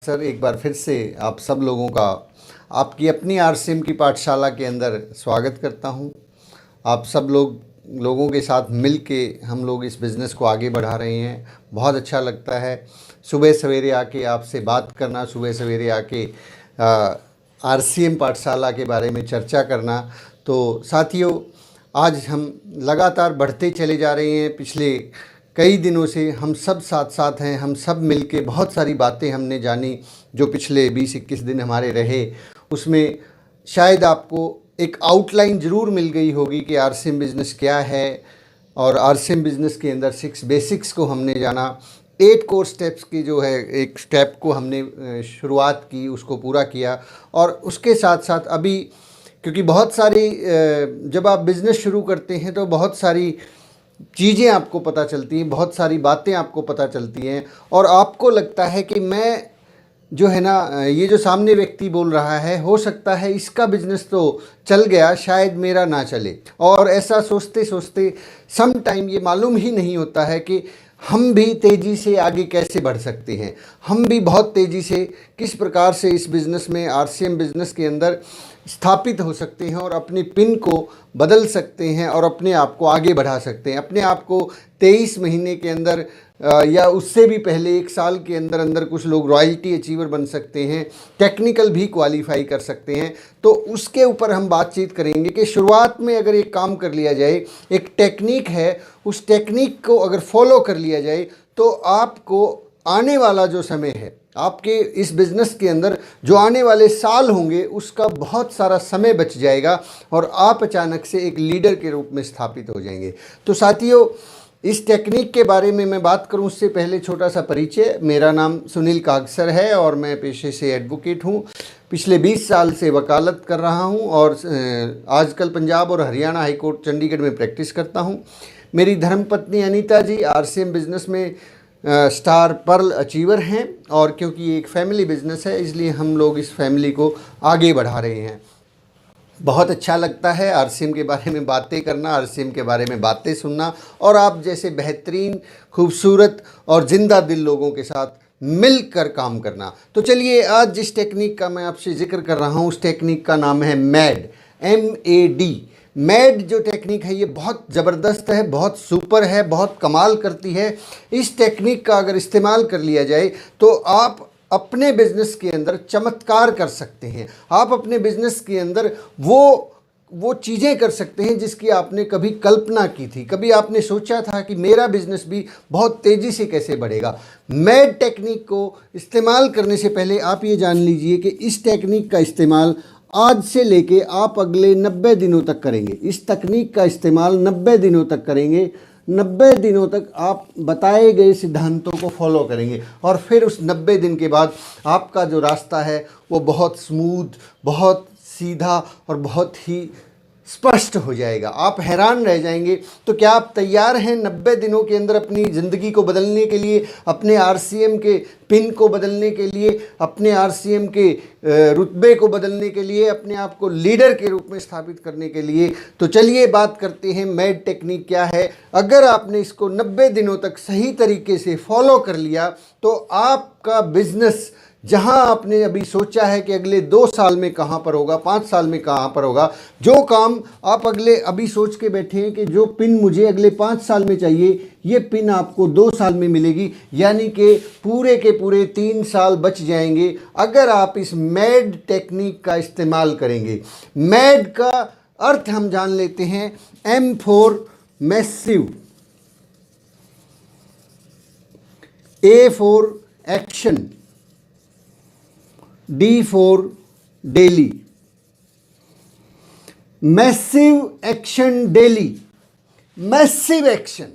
Sir, एक बार फिर से आप सब लोगों का आपकी अपनी आरसीएम की पाठशाला के अंदर स्वागत करता हूं। आप सब लोगों के साथ मिल के हम लोग इस बिज़नेस को आगे बढ़ा रहे हैं। बहुत अच्छा लगता है सुबह सवेरे आके आपसे बात करना, सुबह सवेरे आके आरसीएम पाठशाला के बारे में चर्चा करना। तो साथियों, आज हम लगातार बढ़ते चले जा रहे हैं। पिछले कई दिनों से हम सब साथ साथ हैं, हम सब मिलके बहुत सारी बातें हमने जानी। जो पिछले 20-21 दिन हमारे रहे, उसमें शायद आपको एक आउटलाइन ज़रूर मिल गई होगी कि आरसीएम बिज़नेस क्या है। और आरसीएम बिज़नेस के अंदर 6 बेसिक्स को हमने जाना, 8 कोर स्टेप्स की जो है एक स्टेप को हमने शुरुआत की, उसको पूरा किया। और उसके साथ साथ अभी क्योंकि बहुत सारी जब आप बिज़नेस शुरू करते हैं तो बहुत सारी चीज़ें आपको पता चलती हैं, बहुत सारी बातें आपको पता चलती हैं, और आपको लगता है कि मैं जो है ना, ये जो सामने व्यक्ति बोल रहा है, हो सकता है इसका बिज़नेस तो चल गया, शायद मेरा ना चले। और ऐसा सोचते सोचते सम टाइम ये मालूम ही नहीं होता है कि हम भी तेज़ी से आगे कैसे बढ़ सकते हैं, हम भी बहुत तेज़ी से किस प्रकार से इस बिज़नेस में, आरसीएम बिज़नेस के अंदर स्थापित हो सकते हैं और अपनी पिन को बदल सकते हैं और अपने आप को आगे बढ़ा सकते हैं। अपने आप को 23 महीने के अंदर या उससे भी पहले 1 साल के अंदर अंदर कुछ लोग रॉयल्टी अचीवर बन सकते हैं, टेक्निकल भी क्वालिफाई कर सकते हैं। तो उसके ऊपर हम बातचीत करेंगे कि शुरुआत में अगर एक काम कर लिया जाए, एक टेक्निक है, उस टेक्निक को अगर फॉलो कर लिया जाए तो आपको आने वाला जो समय है, आपके इस बिज़नेस के अंदर जो आने वाले साल होंगे, उसका बहुत सारा समय बच जाएगा और आप अचानक से एक लीडर के रूप में स्थापित हो जाएंगे। तो साथियों, इस टेक्निक के बारे में मैं बात करूं उससे पहले छोटा सा परिचय। मेरा नाम सुनील कागसर है और मैं पेशे से एडवोकेट हूं। पिछले 20 साल से वकालत कर रहा हूं और आजकल पंजाब और हरियाणा हाई कोर्ट चंडीगढ़ में प्रैक्टिस करता हूं। मेरी धर्मपत्नी अनीता जी आरसीएम बिज़नेस में स्टार पर्ल अचीवर हैं, और क्योंकि ये एक फैमिली बिज़नेस है, इसलिए हम लोग इस फैमिली को आगे बढ़ा रहे हैं। बहुत अच्छा लगता है आरसीएम के बारे में बातें करना, आरसीएम के बारे में बातें सुनना, और आप जैसे बेहतरीन, खूबसूरत और ज़िंदा दिल लोगों के साथ मिलकर काम करना। तो चलिए, आज जिस टेक्निक का मैं आपसे जिक्र कर रहा हूँ, उस टेक्निक का नाम है मैड, MAD। मैड जो टेक्निक है, ये बहुत ज़बरदस्त है, बहुत सुपर है, बहुत कमाल करती है। इस टेक्निक का अगर इस्तेमाल कर लिया जाए तो आप अपने बिज़नेस के अंदर चमत्कार कर सकते हैं। आप अपने बिज़नेस के अंदर वो चीज़ें कर सकते हैं जिसकी आपने कभी कल्पना की थी, कभी आपने सोचा था कि मेरा बिज़नेस भी बहुत तेज़ी से कैसे बढ़ेगा। मैड टेक्निक को इस्तेमाल करने से पहले आप ये जान लीजिए कि इस टेक्निक का इस्तेमाल आज से लेके आप अगले 90 दिनों तक करेंगे। इस तकनीक का इस्तेमाल 90 दिनों तक करेंगे। 90 दिनों तक आप बताए गए सिद्धांतों को फॉलो करेंगे और फिर उस 90 दिन के बाद आपका जो रास्ता है वो बहुत स्मूथ, बहुत सीधा और बहुत ही स्पष्ट हो जाएगा। आप हैरान रह जाएंगे। तो क्या आप तैयार हैं 90 दिनों के अंदर अपनी ज़िंदगी को बदलने के लिए, अपने आरसीएम के पिन को बदलने के लिए, अपने आरसीएम के रुतबे को बदलने के लिए, अपने आप को लीडर के रूप में स्थापित करने के लिए? तो चलिए बात करते हैं मैड टेक्निक क्या है। अगर आपने इसको 90 दिनों तक सही तरीके से फॉलो कर लिया तो आपका बिजनेस, जहां आपने अभी सोचा है कि अगले 2 साल में कहां पर होगा, 5 साल में कहां पर होगा, जो काम आप अभी सोच के बैठे हैं कि जो पिन मुझे अगले 5 साल में चाहिए, ये पिन आपको 2 साल में मिलेगी। यानी कि पूरे के पूरे 3 साल बच जाएंगे अगर आप इस मैड टेक्निक का इस्तेमाल करेंगे। मैड का अर्थ हम जान लेते हैं। M for massive, A for action, D for daily. Massive action daily, massive action.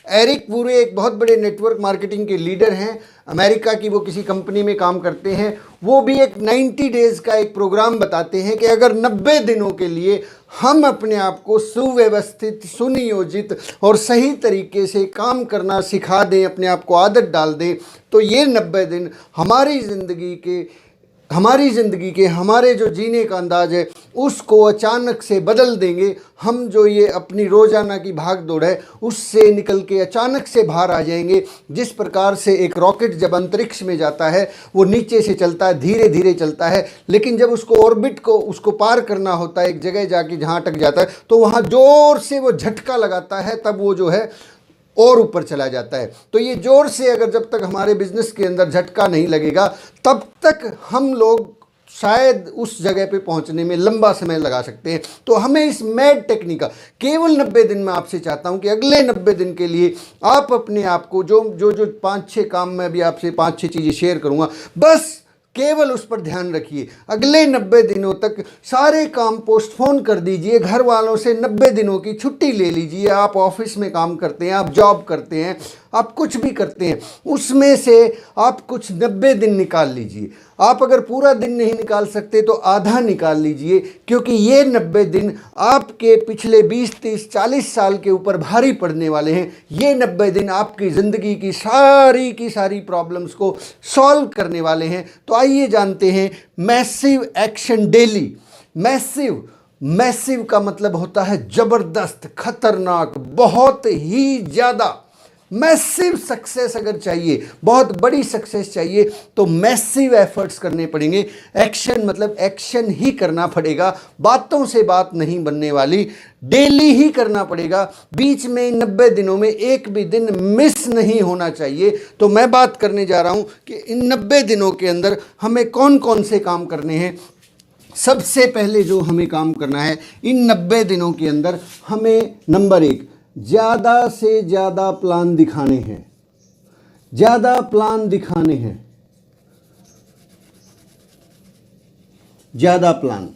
Eric पूरे एक बहुत बड़े नेटवर्क मार्केटिंग के लीडर हैं, अमेरिका की, वो किसी कंपनी में काम करते हैं। वो भी एक 90 डेज़ का एक प्रोग्राम बताते हैं कि अगर 90 दिनों के लिए हम अपने आप को सुव्यवस्थित, सुनियोजित और सही तरीके से काम करना सिखा दें, अपने आप को आदत डाल दें, तो ये 90 दिन हमारी ज़िंदगी के हमारी ज़िंदगी के, हमारे जो जीने का अंदाज है उसको अचानक से बदल देंगे। हम जो ये अपनी रोज़ाना की भाग दौड़ है उससे निकल के अचानक से बाहर आ जाएंगे। जिस प्रकार से एक रॉकेट जब अंतरिक्ष में जाता है वो नीचे से चलता है, धीरे धीरे चलता है, लेकिन जब उसको ऑर्बिट को उसको पार करना होता है, एक जगह जाके जहाँ अटक जाता है, तो वहाँ ज़ोर से वो झटका लगाता है, तब वो जो है और ऊपर चला जाता है। तो ये जोर से अगर जब तक हमारे बिजनेस के अंदर झटका नहीं लगेगा तब तक हम लोग शायद उस जगह पे पहुंचने में लंबा समय लगा सकते हैं। तो हमें इस मैड टेक्निक का केवल 90 दिन में आपसे चाहता हूं कि अगले 90 दिन के लिए आप अपने आप को जो जो जो 5-6 काम में भी आपसे 5-6 चीज़ें शेयर करूंगा, बस केवल उस पर ध्यान रखिए। अगले 90 दिनों तक सारे काम पोस्टपोन कर दीजिए, घर वालों से 90 दिनों की छुट्टी ले लीजिए। आप ऑफिस में काम करते हैं, आप जॉब करते हैं, आप कुछ भी करते हैं, उसमें से आप कुछ 90 दिन निकाल लीजिए। आप अगर पूरा दिन नहीं निकाल सकते तो आधा निकाल लीजिए, क्योंकि ये 90 दिन आपके पिछले 20-30-40 साल के ऊपर भारी पड़ने वाले हैं। ये 90 दिन आपकी ज़िंदगी की सारी प्रॉब्लम्स को सॉल्व करने वाले हैं। तो आइए जानते हैं मैसिव एक्शन डेली। मैसिव का मतलब होता है ज़बरदस्त, खतरनाक, बहुत ही ज़्यादा। मैसिव सक्सेस अगर चाहिए, बहुत बड़ी सक्सेस चाहिए, तो मैसिव एफर्ट्स करने पड़ेंगे। एक्शन मतलब एक्शन ही करना पड़ेगा, बातों से बात नहीं बनने वाली, डेली ही करना पड़ेगा। बीच में 90 दिनों में एक भी दिन मिस नहीं होना चाहिए। तो मैं बात करने जा रहा हूं कि इन 90 दिनों के अंदर हमें कौन कौन से काम करने हैं। सबसे पहले जो हमें काम करना है इन 90 दिनों के अंदर, हमें नंबर 1, ज़्यादा से ज़्यादा प्लान दिखाने हैं। ज़्यादा प्लान दिखाने हैं, ज़्यादा प्लान।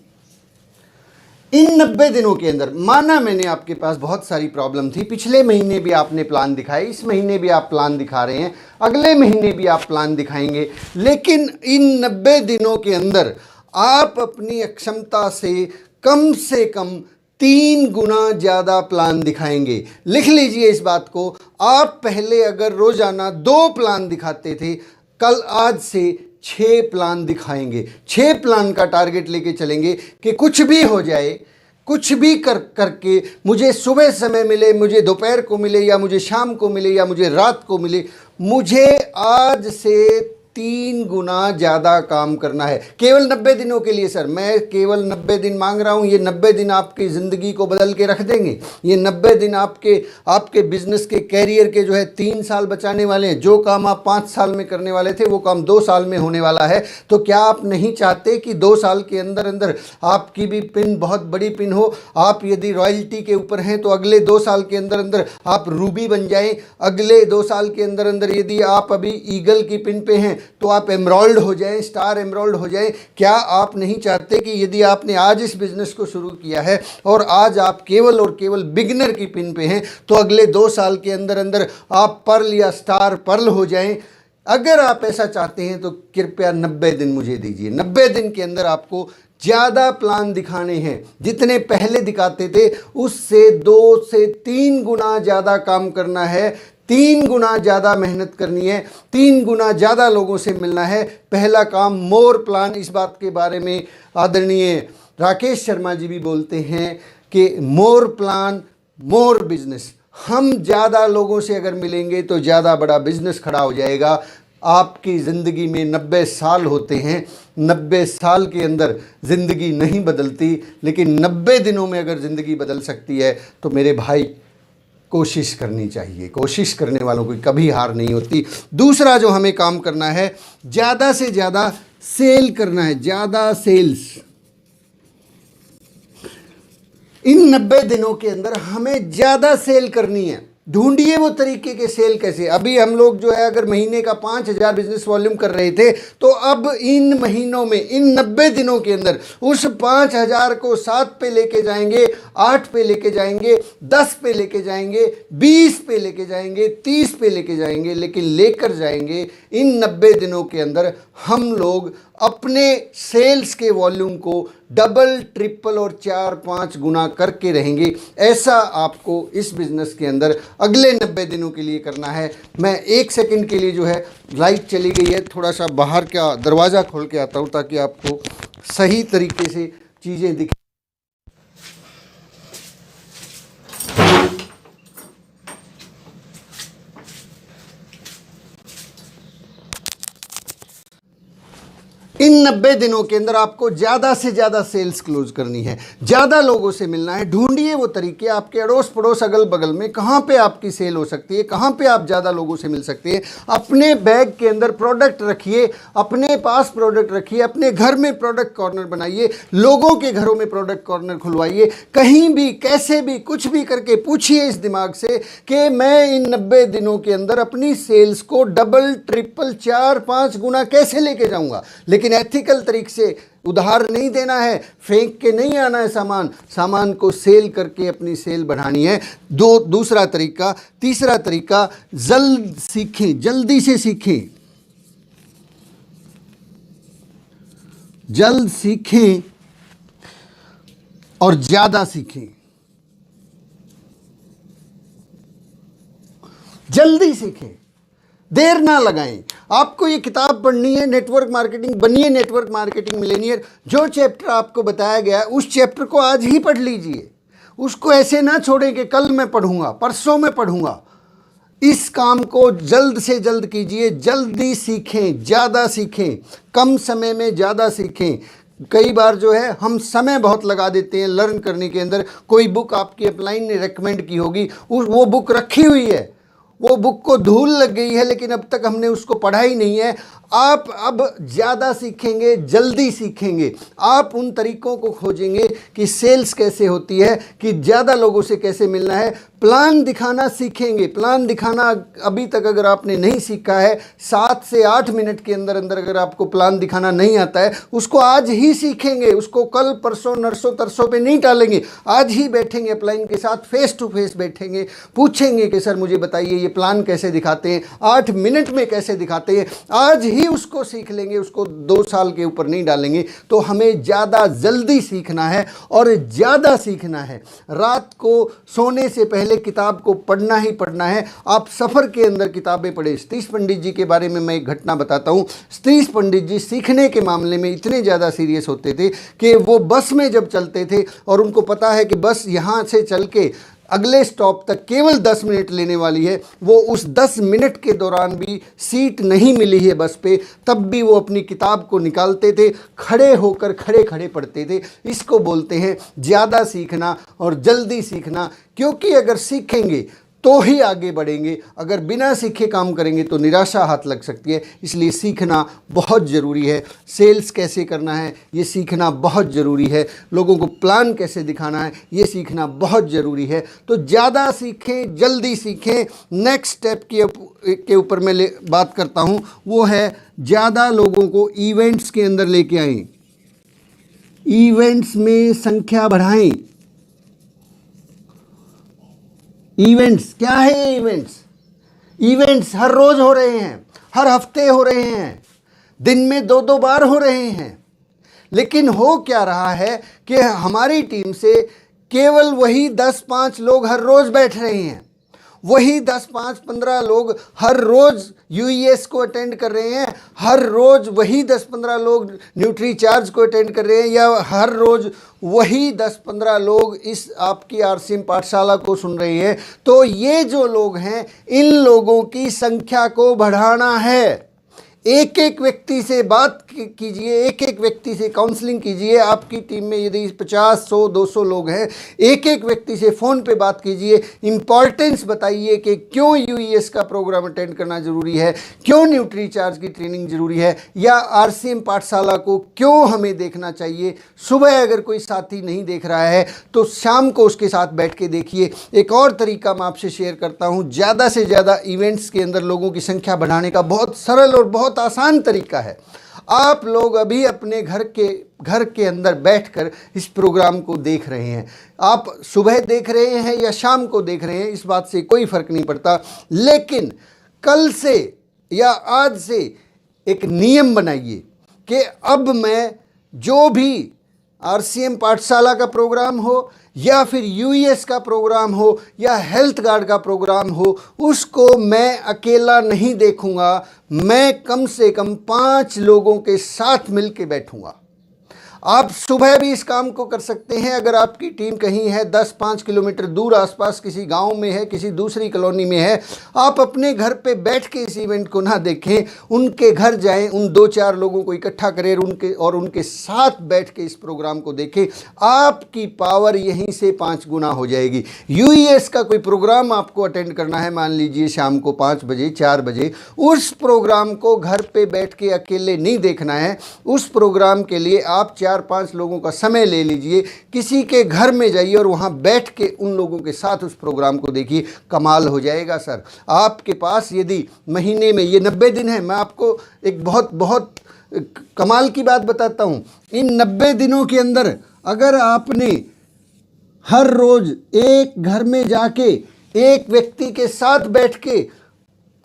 इन 90 दिनों के अंदर, माना मैंने आपके पास बहुत सारी प्रॉब्लम थी, पिछले महीने भी आपने प्लान दिखाए, इस महीने भी आप प्लान दिखा रहे हैं, अगले महीने भी आप प्लान दिखाएंगे, लेकिन इन 90 दिनों के अंदर आप अपनी अक्षमता से कम 3 गुना ज़्यादा प्लान दिखाएंगे। लिख लीजिए इस बात को। आप पहले अगर रोज़ाना 2 प्लान दिखाते थे, कल आज से 6 प्लान दिखाएंगे। 6 प्लान का टारगेट लेके चलेंगे कि कुछ भी हो जाए, कुछ भी करके मुझे सुबह समय मिले, मुझे दोपहर को मिले, या मुझे शाम को मिले, या मुझे रात को मिले, मुझे आज से 3 गुना ज़्यादा काम करना है। केवल 90 दिनों के लिए सर, मैं केवल 90 दिन मांग रहा हूँ। ये 90 दिन आपकी ज़िंदगी को बदल के रख देंगे। ये 90 दिन आपके बिजनेस के कैरियर के जो है 3 साल बचाने वाले हैं। जो काम आप 5 साल में करने वाले थे वो काम 2 साल में होने वाला है। तो क्या आप नहीं चाहते कि 2 साल के अंदर अंदर आपकी भी पिन बहुत बड़ी पिन हो? आप यदि रॉयल्टी के ऊपर हैं तो अगले 2 साल के अंदर अंदर आप रूबी बन जाएं। अगले 2 साल के अंदर अंदर यदि आप अभी ईगल की पिन पे हैं तो आप एमराल्ड हो जाएं, स्टार एमराल्ड हो जाएं। क्या आप नहीं चाहते कि यदि आपने आज इस बिज़नेस को शुरू किया है और आज आप केवल और केवल बिगिनर की पिन पे हैं, तो अगले 2 साल के अंदर अंदर आप पर्ल या स्टार पर्ल हो जाएं? अगर आप ऐसा चाहते हैं तो कृपया 90 दिन मुझे दीजिए। 90 दिन के अंदर आपको ज़्यादा प्लान दिखाने हैं। जितने पहले दिखाते थे उससे 2 से 3 गुना ज़्यादा काम करना है, 3 गुना ज़्यादा मेहनत करनी है, 3 गुना ज़्यादा लोगों से मिलना है। पहला काम मोर प्लान। इस बात के बारे में आदरणीय राकेश शर्मा जी भी बोलते हैं कि मोर प्लान मोर बिजनेस। हम ज़्यादा लोगों से अगर मिलेंगे तो ज़्यादा बड़ा बिजनेस खड़ा हो जाएगा। आपकी ज़िंदगी में 90 साल होते हैं, 90 साल के अंदर ज़िंदगी नहीं बदलती, लेकिन 90 दिनों में अगर ज़िंदगी बदल सकती है तो मेरे भाई कोशिश करनी चाहिए। कोशिश करने वालों की कभी हार नहीं होती। दूसरा जो हमें काम करना है, ज़्यादा से ज़्यादा सेल करना है, ज़्यादा सेल्स। इन 90 दिनों के अंदर हमें ज़्यादा सेल करनी है। ढूंढिए वो तरीके के सेल कैसे। अभी हम लोग जो है अगर महीने का 5,000 बिजनेस वॉल्यूम कर रहे थे, तो अब इन महीनों में, इन 90 दिनों के अंदर उस 5,000 को 7 पे लेके जाएंगे, 8 पे लेके जाएंगे, 10 पे लेके जाएंगे, 20 पे लेके जाएंगे, 30 पे लेके जाएंगे, लेकिन लेकर जाएंगे। इन 90 दिनों के अंदर हम लोग अपने सेल्स के वॉल्यूम को डबल, ट्रिपल और 4-5 गुना करके रहेंगे। ऐसा आपको इस बिज़नेस के अंदर अगले 90 दिनों के लिए करना है। मैं 1 सेकंड के लिए जो है, लाइट चली गई है, थोड़ा सा बाहर का दरवाज़ा खोल के आता हूँ ताकि आपको सही तरीके से चीज़ें दिखें। इन 90 दिनों के अंदर आपको ज़्यादा से ज़्यादा सेल्स क्लोज करनी है, ज़्यादा लोगों से मिलना है। ढूंढिए वो तरीके आपके अड़ोस पड़ोस अगल बगल में कहाँ पे आपकी सेल हो सकती है, कहाँ पे आप ज़्यादा लोगों से मिल सकते हैं। अपने बैग के अंदर प्रोडक्ट रखिए, अपने पास प्रोडक्ट रखिए, अपने घर में प्रोडक्ट कॉर्नर बनाइए, लोगों के घरों में प्रोडक्ट कॉर्नर खुलवाइए। कहीं भी कैसे भी कुछ भी करके पूछिए इस दिमाग से कि मैं इन 90 दिनों के अंदर अपनी सेल्स को डबल, ट्रिपल, 4-5 गुना कैसे लेके जाऊँगा। लेकिन एथिकल तरीके से उधार नहीं देना है, फेंक के नहीं आना है सामान को सेल करके अपनी सेल बढ़ानी है। दूसरा तरीका। तीसरा तरीका, जल्द सीखें, जल्दी से सीखें, जल्द सीखें और ज्यादा सीखें। जल्दी सीखें, देर ना लगाएं। आपको ये किताब पढ़नी है, नेटवर्क मार्केटिंग, बनिए नेटवर्क मार्केटिंग मिलेनियर। जो चैप्टर आपको बताया गया है उस चैप्टर को आज ही पढ़ लीजिए। उसको ऐसे ना छोड़ें कि कल मैं पढ़ूंगा, परसों मैं पढ़ूंगा। इस काम को जल्द से जल्द कीजिए। जल्दी सीखें, ज़्यादा सीखें, कम समय में ज़्यादा सीखें। कई बार जो है हम समय बहुत लगा देते हैं लर्न करने के अंदर। कोई बुक आपकी अपलाइन ने रेकमेंड की होगी, वो बुक रखी हुई है, वो बुक को धूल लग गई है, लेकिन अब तक हमने उसको पढ़ा ही नहीं है। आप अब ज़्यादा सीखेंगे, जल्दी सीखेंगे। आप उन तरीक़ों को खोजेंगे कि सेल्स कैसे होती है, कि ज़्यादा लोगों से कैसे मिलना है। प्लान दिखाना सीखेंगे। प्लान दिखाना अभी तक अगर आपने नहीं सीखा है, 7 से 8 मिनट के अंदर अंदर अगर आपको प्लान दिखाना नहीं आता है, उसको आज ही सीखेंगे। उसको कल परसों नरसों तरसों पे नहीं टालेंगे। आज ही बैठेंगे अपलाइन के साथ, फेस टू फेस बैठेंगे, पूछेंगे कि सर मुझे बताइए ये प्लान कैसे दिखाते हैं, 8 मिनट में कैसे दिखाते हैं। आज ही उसको सीख लेंगे, उसको 2 साल के ऊपर नहीं डालेंगे। तो हमें ज़्यादा जल्दी सीखना है और ज़्यादा सीखना है। रात को सोने से पहले किताब को पढ़ना ही पढ़ना है। आप सफ़र के अंदर किताबें पढ़े। सतीश पंडित जी के बारे में मैं एक घटना बताता हूँ। सतीश पंडित जी सीखने के मामले में इतने ज़्यादा सीरियस होते थे कि वो बस में जब चलते थे और उनको पता है कि बस यहाँ से चल के अगले स्टॉप तक केवल 10 मिनट लेने वाली है, वो उस 10 मिनट के दौरान भी सीट नहीं मिली है बस पे, तब भी वो अपनी किताब को निकालते थे, खड़े होकर खड़े खड़े पढ़ते थे। इसको बोलते हैं ज़्यादा सीखना और जल्दी सीखना। क्योंकि अगर सीखेंगे तो ही आगे बढ़ेंगे, अगर बिना सीखे काम करेंगे तो निराशा हाथ लग सकती है। इसलिए सीखना बहुत ज़रूरी है। सेल्स कैसे करना है ये सीखना बहुत ज़रूरी है। लोगों को प्लान कैसे दिखाना है ये सीखना बहुत ज़रूरी है। तो ज़्यादा सीखें, जल्दी सीखें। नेक्स्ट स्टेप के ऊपर मैं बात करता हूँ, वो है ज़्यादा लोगों को इवेंट्स के अंदर लेके आएँ, इवेंट्स में संख्या बढ़ाएं। इवेंट्स क्या है? इवेंट्स हर रोज हो रहे हैं, हर हफ्ते हो रहे हैं, दिन में 2-2 बार हो रहे हैं। लेकिन हो क्या रहा है कि हमारी टीम से केवल वही 10-5 लोग हर रोज बैठ रहे हैं। वही 10-5-15 लोग हर रोज़ यूईएस को अटेंड कर रहे हैं। हर रोज़ वही 10-15 लोग न्यूट्री चार्ज को अटेंड कर रहे हैं, या हर रोज़ वही 10-15 लोग इस आपकी आरसीएम पाठशाला को सुन रहे हैं। तो ये जो लोग हैं, इन लोगों की संख्या को बढ़ाना है। एक एक व्यक्ति से बात कीजिए, एक एक व्यक्ति से काउंसलिंग कीजिए। आपकी टीम में यदि 50, 100, 200 लोग हैं, एक एक व्यक्ति से फ़ोन पे बात कीजिए। इम्पॉर्टेंस बताइए कि क्यों यूईएस का प्रोग्राम अटेंड करना ज़रूरी है, क्यों न्यूट्री चार्ज की ट्रेनिंग ज़रूरी है, या आरसीएम पाठशाला को क्यों हमें देखना चाहिए। सुबह अगर कोई साथी नहीं देख रहा है तो शाम को उसके साथ बैठ के देखिए। एक और तरीका मैं आपसे शेयर करता हूँ, ज़्यादा से ज़्यादा इवेंट्स के अंदर लोगों की संख्या बढ़ाने का बहुत सरल और बहुत आसान तरीका है। आप लोग अभी अपने घर के अंदर बैठकर इस प्रोग्राम को देख रहे हैं। आप सुबह देख रहे हैं या शाम को देख रहे हैं, इस बात से कोई फर्क नहीं पड़ता। लेकिन कल से या आज से एक नियम बनाइए कि अब मैं जो भी आरसीएम पाठशाला का प्रोग्राम हो या फिर यूईएस का प्रोग्राम हो या हेल्थ गार्ड का प्रोग्राम हो, उसको मैं अकेला नहीं देखूंगा, मैं कम से कम 5 लोगों के साथ मिलके बैठूंगा। आप सुबह भी इस काम को कर सकते हैं। अगर आपकी टीम कहीं है 10-5 किलोमीटर दूर आसपास किसी गांव में है, किसी दूसरी कॉलोनी में है, आप अपने घर पे बैठ के इस इवेंट को ना देखें, उनके घर जाएं, उन 2-4 लोगों को इकट्ठा करें उनके साथ बैठ के इस प्रोग्राम को देखें। आपकी पावर यहीं से 5 गुना हो जाएगी। यूईएस का कोई प्रोग्राम आपको अटेंड करना है, मान लीजिए शाम को 5 बजे 4 बजे, उस प्रोग्राम को घर पे बैठ के अकेले नहीं देखना है। उस प्रोग्राम के लिए आप 4-5 लोगों का समय ले लीजिए, किसी के घर में जाइए और वहाँ बैठ के उन लोगों के साथ उस प्रोग्राम को देखिए। कमाल हो जाएगा सर। आपके पास यदि महीने में ये 90 दिन है, मैं आपको एक बहुत बहुत कमाल की बात बताता हूँ। इन 90 दिनों के अंदर अगर आपने हर रोज़ एक घर में जाके एक व्यक्ति के साथ बैठ के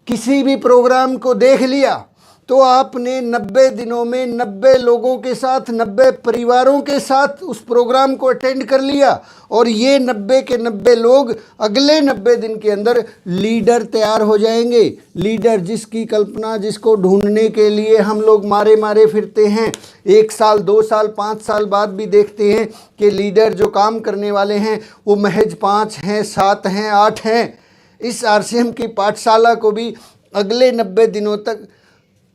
किसी भी प्रोग्राम को देख लिया, तो आपने 90 दिनों में 90 लोगों के साथ, 90 परिवारों के साथ उस प्रोग्राम को अटेंड कर लिया। और ये 90 के 90 लोग अगले 90 दिन के अंदर लीडर तैयार हो जाएंगे। लीडर जिसकी कल्पना, जिसको ढूंढने के लिए हम लोग मारे मारे फिरते हैं, 1 साल 2 साल 5 साल बाद भी देखते हैं कि लीडर जो काम करने वाले हैं वो महज 5 हैं, 7 हैं, 8 हैं। इस आरसीएम की पाठशाला को भी अगले 90 दिनों तक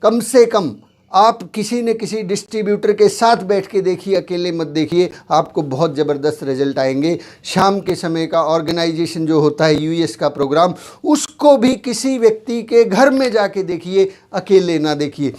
कम से कम आप किसी न किसी डिस्ट्रीब्यूटर के साथ बैठ के देखिए, अकेले मत देखिए, आपको बहुत ज़बरदस्त रिजल्ट आएंगे। शाम के समय का ऑर्गेनाइजेशन जो होता है यूएस का प्रोग्राम, उसको भी किसी व्यक्ति के घर में जाके देखिए, अकेले ना देखिए।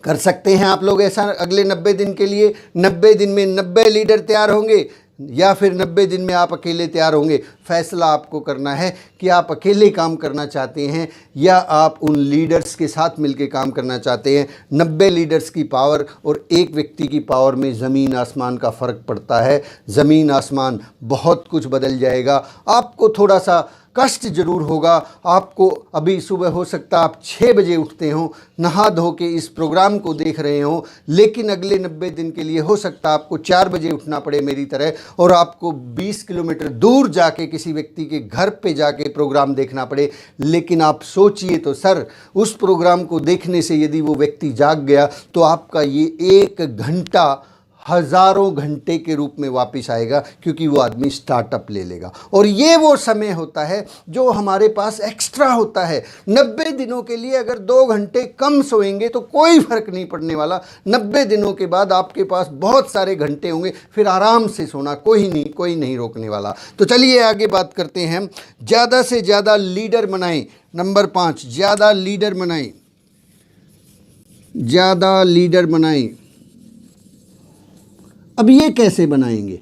कर सकते हैं आप लोग ऐसा अगले 90 दिन के लिए। 90 दिन में 90 लीडर तैयार होंगे या फिर 90 दिन में आप अकेले तैयार होंगे। फैसला आपको करना है कि आप अकेले काम करना चाहते हैं या आप उन लीडर्स के साथ मिलकर काम करना चाहते हैं। 90 लीडर्स की पावर और एक व्यक्ति की पावर में ज़मीन आसमान का फ़र्क पड़ता है। ज़मीन आसमान, बहुत कुछ बदल जाएगा। आपको थोड़ा सा कष्ट जरूर होगा। आपको अभी सुबह हो सकता है आप 6 बजे उठते हों, नहा धो के इस प्रोग्राम को देख रहे हों, लेकिन अगले 90 दिन के लिए हो सकता है आपको 4 बजे उठना पड़े मेरी तरह, और आपको 20 किलोमीटर दूर जाके किसी व्यक्ति के घर पे जाके प्रोग्राम देखना पड़े। लेकिन आप सोचिए तो सर, उस प्रोग्राम को देखने से यदि वो व्यक्ति जाग गया तो आपका ये 1 घंटा हज़ारों घंटे के रूप में वापस आएगा, क्योंकि वो आदमी स्टार्टअप ले लेगा। और ये वो समय होता है जो हमारे पास एक्स्ट्रा होता है। 90 दिनों के लिए अगर 2 घंटे कम सोएंगे तो कोई फ़र्क नहीं पड़ने वाला। 90 दिनों के बाद आपके पास बहुत सारे घंटे होंगे, फिर आराम से सोना, कोई नहीं रोकने वाला। तो चलिए आगे बात करते हैं। ज़्यादा से ज़्यादा लीडर बनाएं। नंबर 5, ज़्यादा लीडर बनाएं। ज़्यादा लीडर बनाएं। अब ये कैसे बनाएंगे?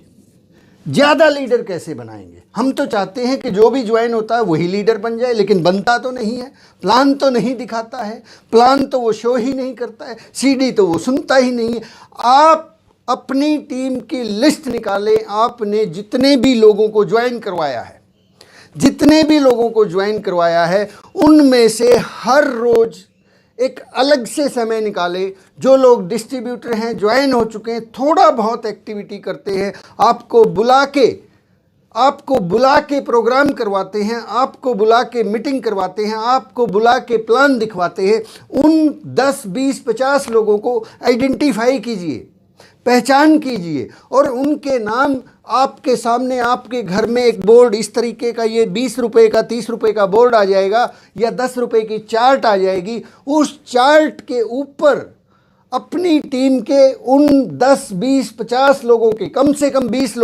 ज़्यादा लीडर कैसे बनाएंगे? हम तो चाहते हैं कि जो भी ज्वाइन होता है वही लीडर बन जाए, लेकिन बनता तो नहीं है। प्लान तो नहीं दिखाता है, प्लान तो वो शो ही नहीं करता है, सीडी तो वो सुनता ही नहीं है। आप अपनी टीम की लिस्ट निकालें। आपने जितने भी लोगों को ज्वाइन करवाया है, उनमें से हर रोज़ एक अलग से समय निकाले। जो लोग डिस्ट्रीब्यूटर हैं, ज्वाइन हो चुके हैं, थोड़ा बहुत एक्टिविटी करते हैं, आपको बुला के प्रोग्राम करवाते हैं, आपको बुला के मीटिंग करवाते हैं, आपको बुला के प्लान दिखवाते हैं, उन 10, 20, 50 लोगों को आइडेंटिफाई कीजिए, पहचान कीजिए, और उनके नाम आपके सामने, आपके घर में एक बोर्ड इस तरीके का, ये 20 रुपये का 30 रुपये का बोर्ड आ जाएगा या 10 रुपये की चार्ट आ जाएगी। उस चार्ट के ऊपर अपनी टीम के उन 10, 20, 50 लोगों के, कम से कम 20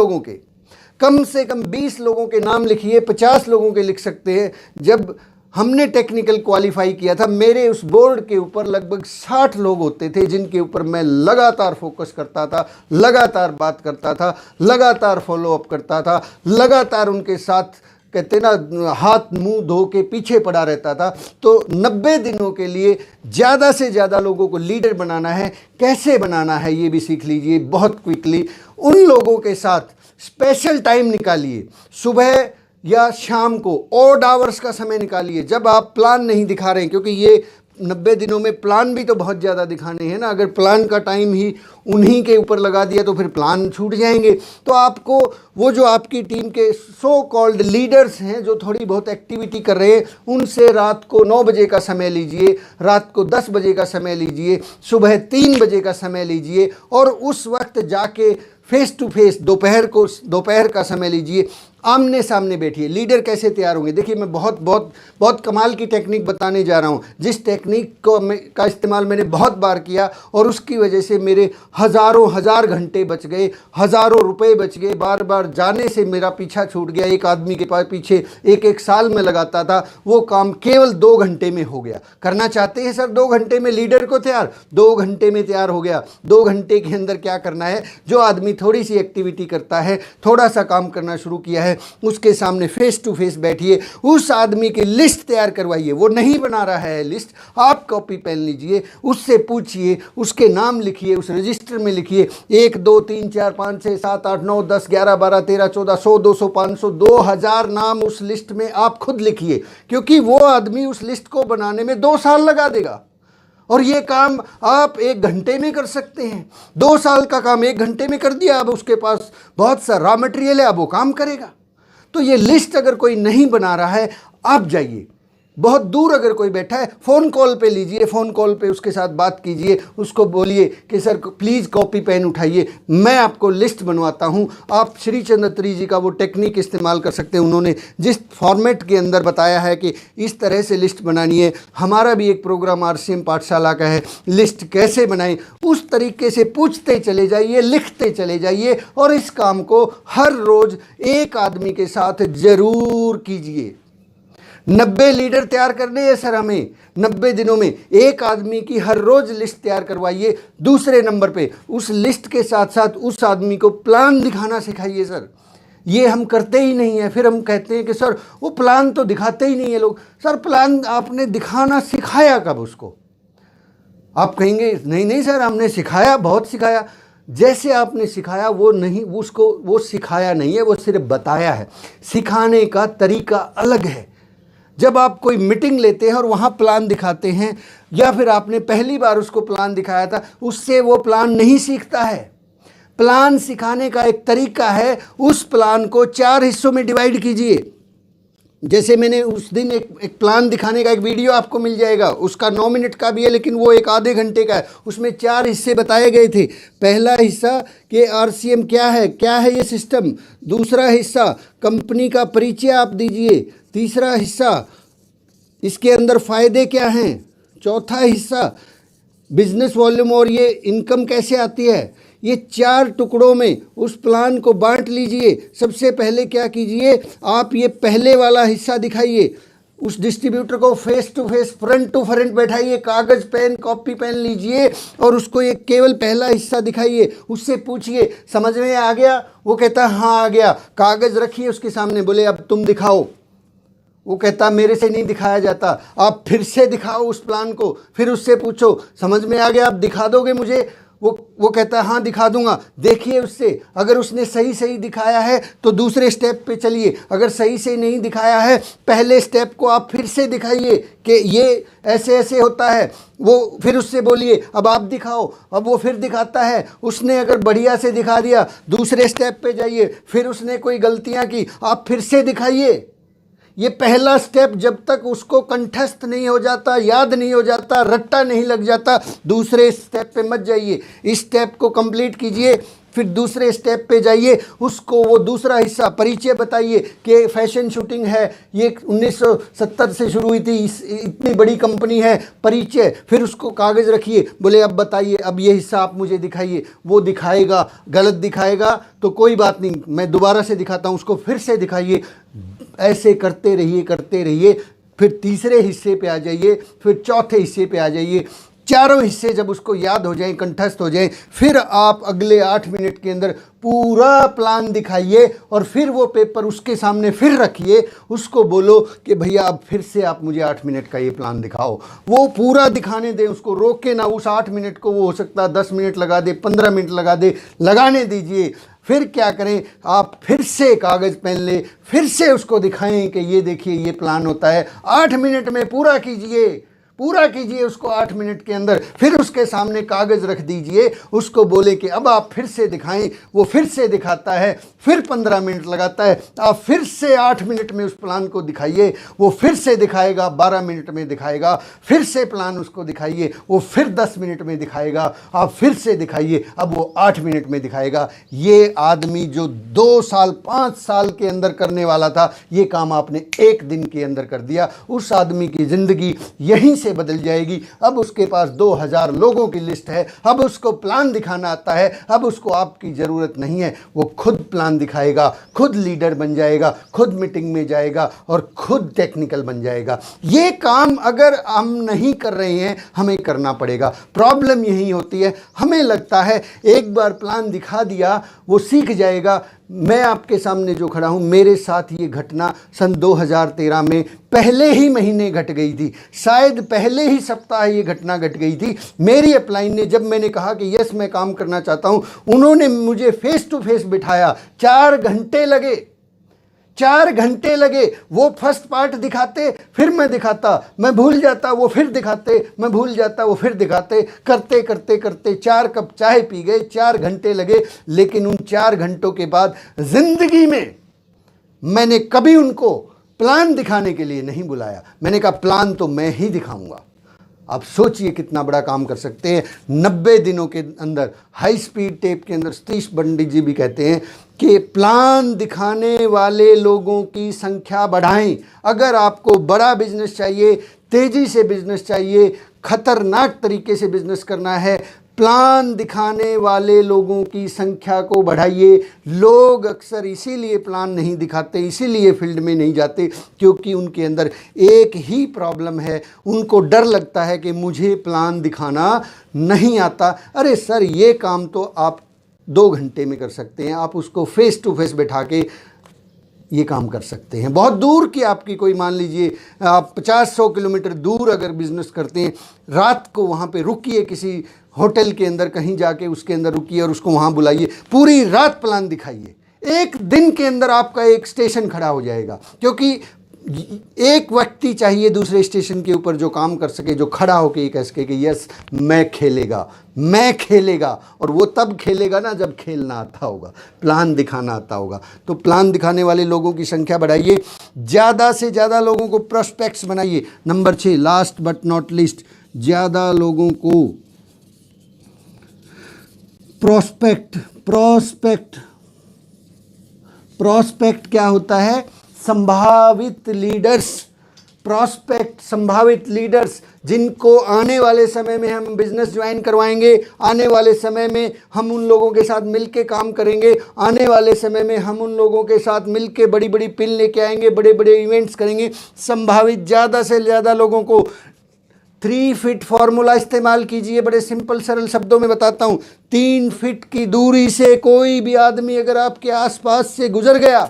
लोगों के नाम लिखिए। 50 लोगों के लिख सकते हैं। जब हमने टेक्निकल क्वालिफाई किया था, मेरे उस बोर्ड के ऊपर लगभग 60 लोग होते थे, जिनके ऊपर मैं लगातार फोकस करता था, लगातार बात करता था, लगातार फॉलो अप करता था, लगातार उनके साथ, कहते ना, हाथ मुंह धो के पीछे पड़ा रहता था। तो 90 दिनों के लिए ज़्यादा से ज़्यादा लोगों को लीडर बनाना है। कैसे बनाना है ये भी सीख लीजिए बहुत क्विकली। उन लोगों के साथ स्पेशल टाइम निकालिए, सुबह या शाम को ऑड आवर्स का समय निकालिए, जब आप प्लान नहीं दिखा रहे हैं, क्योंकि ये 90 दिनों में प्लान भी तो बहुत ज़्यादा दिखाने हैं ना। अगर प्लान का टाइम ही उन्हीं के ऊपर लगा दिया तो फिर प्लान छूट जाएंगे। तो आपको वो जो आपकी टीम के सो कॉल्ड लीडर्स हैं जो थोड़ी बहुत एक्टिविटी कर रहे हैं, उनसे रात को 9 बजे का समय लीजिए, रात को 10 बजे का समय लीजिए, सुबह 3 बजे का समय लीजिए और उस वक्त जाके फेस टू फेस दोपहर का समय लीजिए, आमने सामने बैठिए। लीडर कैसे तैयार होंगे? देखिए, मैं बहुत बहुत बहुत कमाल की टेक्निक बताने जा रहा हूँ, जिस टेक्निक का इस्तेमाल मैंने बहुत बार किया और उसकी वजह से मेरे हजार घंटे बच गए, हज़ारों रुपए बच गए। बार बार जाने से मेरा पीछा छूट गया। एक आदमी के पास पीछे एक साल में लगाता था, वो काम केवल 2 घंटे में हो गया। करना चाहते हैं सर 2 घंटे में लीडर को तैयार? 2 घंटे में तैयार हो गया। 2 घंटे के अंदर क्या करना है? जो आदमी थोड़ी सी एक्टिविटी करता है, थोड़ा सा काम करना शुरू किया है, उसके सामने फेस टू फेस बैठिए, उस आदमी की लिस्ट तैयार करवाइए। वो नहीं बना रहा है लिस्ट, आप कॉपी पेन लीजिए, उससे पूछिए, उसके नाम लिखिए, उस रजिस्टर में लिखिए 1 2 3 4 5 6 7 8 9 10 11 12 13 14 100 200 500 2000 नाम उस लिस्ट में आप खुद लिखिए, क्योंकि वो आदमी उस लिस्ट को बनाने में 2 साल लगा देगा और ये काम आप 1 घंटे में कर सकते हैं। 2 साल का काम 1 घंटे में कर दिया। अब उसके पास बहुत सा रॉ मटेरियल है, अब वो काम करेगा। तो ये लिस्ट अगर कोई नहीं बना रहा है, आप जाइए, बहुत दूर अगर कोई बैठा है, फ़ोन कॉल पे लीजिए, फ़ोन कॉल पे उसके साथ बात कीजिए, उसको बोलिए कि सर प्लीज़ कॉपी पेन उठाइए, मैं आपको लिस्ट बनवाता हूँ। आप श्री चंद्र अत्री जी का वो टेक्निक इस्तेमाल कर सकते हैं। उन्होंने जिस फॉर्मेट के अंदर बताया है कि इस तरह से लिस्ट बनानी है, हमारा भी एक प्रोग्राम आरसीएम पाठशाला का है, लिस्ट कैसे बनाएं, उस तरीके से पूछते चले जाइए, लिखते चले जाइए और इस काम को हर रोज़ एक आदमी के साथ ज़रूर कीजिए। 90 लीडर तैयार करने हैं सर हमें 90 दिनों में। एक आदमी की हर रोज़ लिस्ट तैयार करवाइए। दूसरे नंबर पे उस लिस्ट के साथ साथ उस आदमी को प्लान दिखाना सिखाइए सर। ये हम करते ही नहीं है। फिर हम कहते हैं कि सर वो प्लान तो दिखाते ही नहीं है लोग। सर प्लान आपने दिखाना सिखाया कब उसको? आप कहेंगे नहीं नहीं सर हमने सिखाया, बहुत सिखाया। जैसे आपने सिखाया वो नहीं, उसको वो सिखाया नहीं है, वो सिर्फ बताया है। सिखाने का तरीका अलग है। जब आप कोई मीटिंग लेते हैं और वहाँ प्लान दिखाते हैं, या फिर आपने पहली बार उसको प्लान दिखाया था, उससे वो प्लान नहीं सीखता है। प्लान सिखाने का एक तरीका है, उस प्लान को 4 हिस्सों में डिवाइड कीजिए। जैसे मैंने उस दिन एक प्लान दिखाने का एक वीडियो आपको मिल जाएगा, उसका 9 मिनट का भी है लेकिन वो एक आधे घंटे का है। उसमें 4 हिस्से बताए गए थे। पहला हिस्सा कि आरसीएम क्या है ये सिस्टम। दूसरा हिस्सा कंपनी का परिचय आप दीजिए। तीसरा हिस्सा इसके अंदर फ़ायदे क्या हैं। चौथा हिस्सा बिजनेस वॉल्यूम और ये इनकम कैसे आती है। ये 4 टुकड़ों में उस प्लान को बांट लीजिए। सबसे पहले क्या कीजिए, आप ये पहले वाला हिस्सा दिखाइए। उस डिस्ट्रीब्यूटर को face to face, front to front बैठाइए, कागज़ पेन कॉपी पेन लीजिए और उसको ये केवल पहला हिस्सा दिखाइए। उससे पूछिए समझ में आ गया? वो कहता है हाँ आ गया। कागज़ रखिए उसके सामने, बोले अब तुम दिखाओ। वो कहता मेरे से नहीं दिखाया जाता। आप फिर से दिखाओ उस प्लान को, फिर उससे पूछो समझ में आ गया, आप दिखा दोगे मुझे? वो कहता है हाँ दिखा दूंगा। देखिए उससे, अगर उसने सही दिखाया है तो दूसरे स्टेप पे चलिए। अगर सही से नहीं दिखाया है, पहले स्टेप को आप फिर से दिखाइए कि ये ऐसे ऐसे होता है। वो फिर उससे बोलिए अब आप दिखाओ। अब वो फिर दिखाता है। उसने अगर बढ़िया से दिखा दिया, दूसरे स्टेप पे जाइए। फिर उसने कोई गलतियाँ की, आप फिर से दिखाइए। ये पहला स्टेप जब तक उसको कंठस्थ नहीं हो जाता, याद नहीं हो जाता, रट्टा नहीं लग जाता, दूसरे स्टेप पे मत जाइए। इस स्टेप को कंप्लीट कीजिए, फिर दूसरे स्टेप पे जाइए। उसको वो दूसरा हिस्सा परिचय बताइए कि फैशन शूटिंग है, ये 1970 से शुरू हुई थी, इतनी बड़ी कंपनी है, परिचय। फिर उसको कागज़ रखिए, बोले अब बताइए, अब ये हिस्सा आप मुझे दिखाइए। वो दिखाएगा, गलत दिखाएगा तो कोई बात नहीं, मैं दोबारा से दिखाता हूँ, उसको फिर से दिखाइए। ऐसे करते रहिए। फिर तीसरे हिस्से पे आ जाइए, फिर चौथे हिस्से पे आ जाइए। चारों हिस्से जब उसको याद हो जाएं, कंठस्थ हो जाएं, फिर आप अगले 8 मिनट के अंदर पूरा प्लान दिखाइए और फिर वो पेपर उसके सामने फिर रखिए। उसको बोलो कि भैया अब फिर से आप मुझे 8 मिनट का ये प्लान दिखाओ। वो पूरा दिखाने दें, उसको रोके ना। उस 8 मिनट को वो हो सकता है 10 मिनट लगा दे, 15 मिनट लगा दे, लगाने दीजिए। फिर क्या करें, आप फिर से कागज़ पेन लें, फिर से उसको दिखाएं कि ये देखिए ये प्लान होता है। 8 मिनट में पूरा कीजिए, पूरा कीजिए उसको 8 मिनट के अंदर। फिर उसके सामने कागज़ रख दीजिए, उसको बोले कि अब आप फिर से दिखाएं। वो फिर से दिखाता है, फिर 15 मिनट लगाता है। आप फिर से 8 मिनट में उस प्लान को दिखाइए, वो फिर से दिखाएगा, 12 मिनट में दिखाएगा। फिर से प्लान उसको दिखाइए, वो फिर 10 मिनट में दिखाएगा। आप फिर से दिखाइए, अब वो 8 मिनट में दिखाएगा। ये आदमी जो 2 साल 5 साल के अंदर करने वाला था, ये काम आपने 1 दिन के अंदर कर दिया। उस आदमी की ज़िंदगी यहीं से बदल जाएगी। अब उसके पास 2000 लोगों की लिस्ट है, अब उसको प्लान दिखाना आता है, अब उसको आपकी ज़रूरत नहीं है। वो खुद प्लान दिखाएगा, खुद लीडर बन जाएगा, खुद मीटिंग में जाएगा और खुद टेक्निकल बन जाएगा। ये काम अगर हम नहीं कर रहे हैं, हमें करना पड़ेगा। प्रॉब्लम यही होती है, हमें लगता है एक बार प्लान दिखा दिया वो सीख जाएगा। मैं आपके सामने जो खड़ा हूँ, मेरे साथ ये घटना सन 2013 में पहले ही महीने घट गई थी, शायद पहले ही सप्ताह ये घटना घट गई थी। मेरी अपलाइन ने, जब मैंने कहा कि यस मैं काम करना चाहता हूँ, उन्होंने मुझे फेस टू फेस बिठाया। 4 घंटे लगे, 4 घंटे लगे। वो फर्स्ट पार्ट दिखाते, फिर मैं दिखाता, मैं भूल जाता, वो फिर दिखाते, मैं भूल जाता, वो फिर दिखाते। करते करते करते 4 कप चाय पी गए, 4 घंटे लगे। लेकिन उन 4 घंटों के बाद ज़िंदगी में मैंने कभी उनको प्लान दिखाने के लिए नहीं बुलाया। मैंने कहा प्लान तो मैं ही दिखाऊंगा। आप सोचिए कितना बड़ा काम कर सकते हैं 90 दिनों के अंदर। हाई स्पीड टेप के अंदर सतीश पंडित जी भी कहते हैं कि प्लान दिखाने वाले लोगों की संख्या बढ़ाएं। अगर आपको बड़ा बिजनेस चाहिए, तेज़ी से बिजनेस चाहिए, खतरनाक तरीके से बिजनेस करना है, प्लान दिखाने वाले लोगों की संख्या को बढ़ाइए। लोग अक्सर इसीलिए प्लान नहीं दिखाते, इसीलिए फील्ड में नहीं जाते, क्योंकि उनके अंदर एक ही प्रॉब्लम है। उनको डर लगता है कि मुझे प्लान दिखाना नहीं आता। अरे सर, ये काम तो आप 2 घंटे में कर सकते हैं। आप उसको फेस टू फेस बैठा के ये काम कर सकते हैं। बहुत दूर की आपकी कोई, मान लीजिए आप 50-100 किलोमीटर दूर अगर बिज़नेस करते हैं, रात को वहाँ पे रुकिए, किसी होटल के अंदर कहीं जाके उसके अंदर रुकिए और उसको वहाँ बुलाइए, पूरी रात प्लान दिखाइए। 1 दिन के अंदर आपका एक स्टेशन खड़ा हो जाएगा, क्योंकि एक व्यक्ति चाहिए दूसरे स्टेशन के ऊपर जो काम कर सके, जो खड़ा होके ये कह सके कि यस मैं खेलेगा, मैं खेलेगा। और वो तब खेलेगा ना जब खेलना आता होगा, प्लान दिखाना आता होगा। तो प्लान दिखाने वाले लोगों की संख्या बढ़ाइए, ज़्यादा से ज़्यादा लोगों को प्रोस्पेक्ट्स बनाइए। Number 6, last but not least, ज़्यादा लोगों को प्रोस्पेक्ट क्या होता है? संभावित लीडर्स। प्रॉस्पेक्ट, संभावित लीडर्स, जिनको आने वाले समय में हम बिजनेस ज्वाइन करवाएंगे, आने वाले समय में हम उन लोगों के साथ मिलके काम करेंगे, आने वाले समय में हम उन लोगों के साथ मिलके बड़ी बड़ी पिल लेके आएंगे, बड़े बड़े इवेंट्स करेंगे। संभावित ज़्यादा से ज़्यादा लोगों को 3 फीट फार्मूला इस्तेमाल कीजिए। बड़े सिंपल सरल शब्दों में बताता हूँ। 3 फीट की दूरी से कोई भी आदमी अगर आपके आसपास से गुजर गया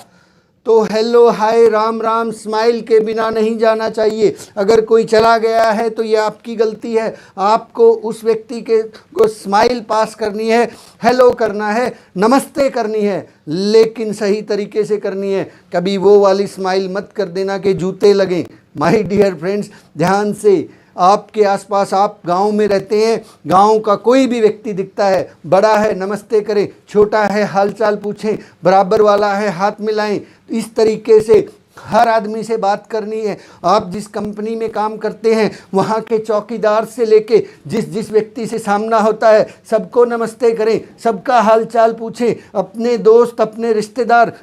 तो hello hi Ram Ram smile के बिना नहीं जाना चाहिए। अगर कोई चला गया है तो ये आपकी गलती है। आपको उस व्यक्ति को स्माइल पास करनी है, हेलो करना है, नमस्ते करनी है, लेकिन सही तरीके से करनी है। कभी वो वाली स्माइल मत कर देना कि जूते लगें। माय डियर फ्रेंड्स, ध्यान से, आपके आसपास, आप गांव में रहते हैं, गांव का कोई भी व्यक्ति दिखता है, बड़ा है नमस्ते करें, छोटा है हालचाल पूछें, बराबर वाला है हाथ मिलाएं। इस तरीके से हर आदमी से बात करनी है। आप जिस कंपनी में काम करते हैं, वहाँ के चौकीदार से लेके जिस व्यक्ति से सामना होता है, सबको नमस्ते करें, सबका हालचाल पूछें। अपने दोस्त, अपने रिश्तेदार,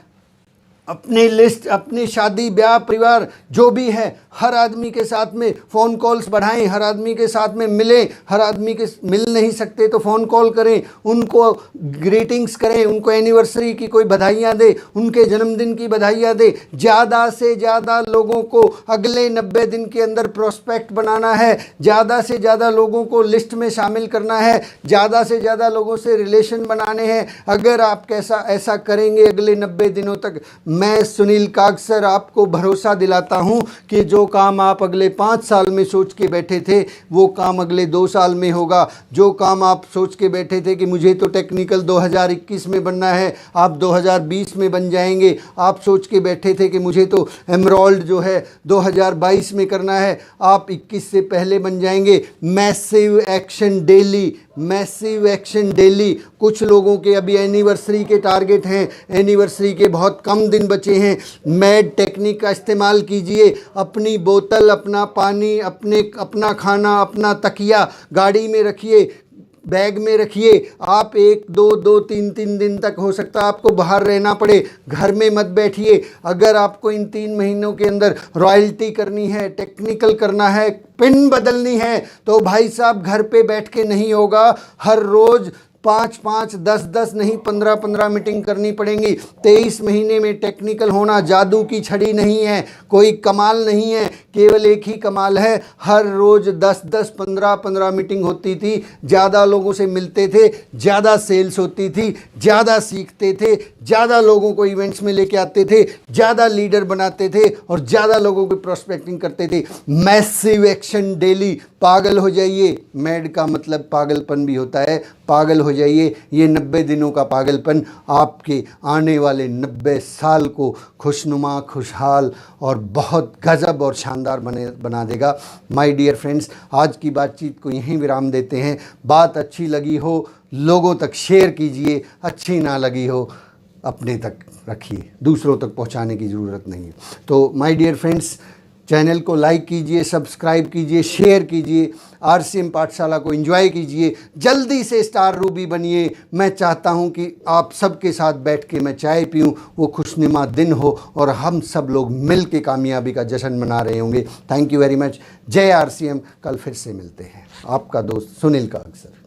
अपनी लिस्ट, अपनी शादी ब्याह परिवार जो भी है, हर आदमी के साथ में फ़ोन कॉल्स बढ़ाएं, हर आदमी के साथ में मिलें। हर आदमी के मिल नहीं सकते तो फ़ोन कॉल करें, उनको ग्रीटिंग्स करें, उनको एनिवर्सरी की कोई बधाइयाँ दें, उनके जन्मदिन की बधाइयाँ दें। ज़्यादा से ज़्यादा लोगों को अगले 90 दिन के अंदर प्रोस्पेक्ट बनाना है, ज़्यादा से ज़्यादा लोगों को लिस्ट में शामिल करना है, ज़्यादा से ज़्यादा लोगों से रिलेशन बनाने हैं। अगर आप ऐसा करेंगे अगले 90 दिनों तक, मैं सुनील कागसर आपको भरोसा दिलाता हूं कि जो जो काम आप अगले 5 साल में सोच के बैठे थे वो काम अगले 2 साल में होगा। जो काम आप सोच के बैठे थे कि मुझे तो टेक्निकल 2021 में बनना है, आप 2020 में बन जाएंगे। आप सोच के बैठे थे कि मुझे तो एमरॉल्ड जो है 2022 में करना है, आप 21 से पहले बन जाएंगे। Massive action daily, massive action daily. कुछ लोगों के अभी एनिवर्सरी के टारगेट हैं, एनिवर्सरी के बहुत कम दिन बचे हैं। मैड टेक्निक का इस्तेमाल कीजिए। अपनी बोतल, अपना पानी, अपना खाना, अपना तकिया गाड़ी में रखिए, बैग में रखिए। आप 1 2 3 दिन तक हो सकता है आपको बाहर रहना पड़े, घर में मत बैठिए। अगर आपको इन 3 महीनों के अंदर रॉयल्टी करनी है, टेक्निकल करना है, पिन बदलनी है, तो भाई साहब घर पे बैठ के नहीं होगा। हर रोज़ 5 10 नहीं 15 मीटिंग करनी पड़ेंगी। 23 महीने में टेक्निकल होना जादू की छड़ी नहीं है, कोई कमाल नहीं है। केवल एक ही कमाल है, हर रोज़ 10 15 मीटिंग होती थी, ज़्यादा लोगों से मिलते थे, ज़्यादा सेल्स होती थी, ज़्यादा सीखते थे, ज़्यादा लोगों को इवेंट्स में लेके आते थे, ज़्यादा लीडर बनाते थे और ज़्यादा लोगों की प्रोस्पेक्टिंग करते थे। Massive action daily. पागल हो जाइए। मैड का मतलब पागलपन भी होता है। पागल हो जाइए। ये 90 दिनों का पागलपन आपके आने वाले 90 साल को खुशनुमा, खुशहाल और बहुत गजब और शानदार बना देगा। माय डियर फ्रेंड्स, आज की बातचीत को यहीं विराम देते हैं। बात अच्छी लगी हो लोगों तक शेयर कीजिए, अच्छी ना लगी हो अपने तक रखिए, दूसरों तक पहुंचाने की ज़रूरत नहीं है। तो माय डियर फ्रेंड्स, चैनल को लाइक कीजिए, सब्सक्राइब कीजिए, शेयर कीजिए, आरसीएम पाठशाला को एंजॉय कीजिए। जल्दी से स्टार रूबी बनिए। मैं चाहता हूं कि आप सबके साथ बैठ के मैं चाय पीऊं, वो खुशनुमा दिन हो और हम सब लोग मिल के कामयाबी का जश्न मना रहे होंगे। Thank you very much. जय आरसीएम। कल फिर से मिलते हैं। आपका दोस्त सुनील का अक्सर।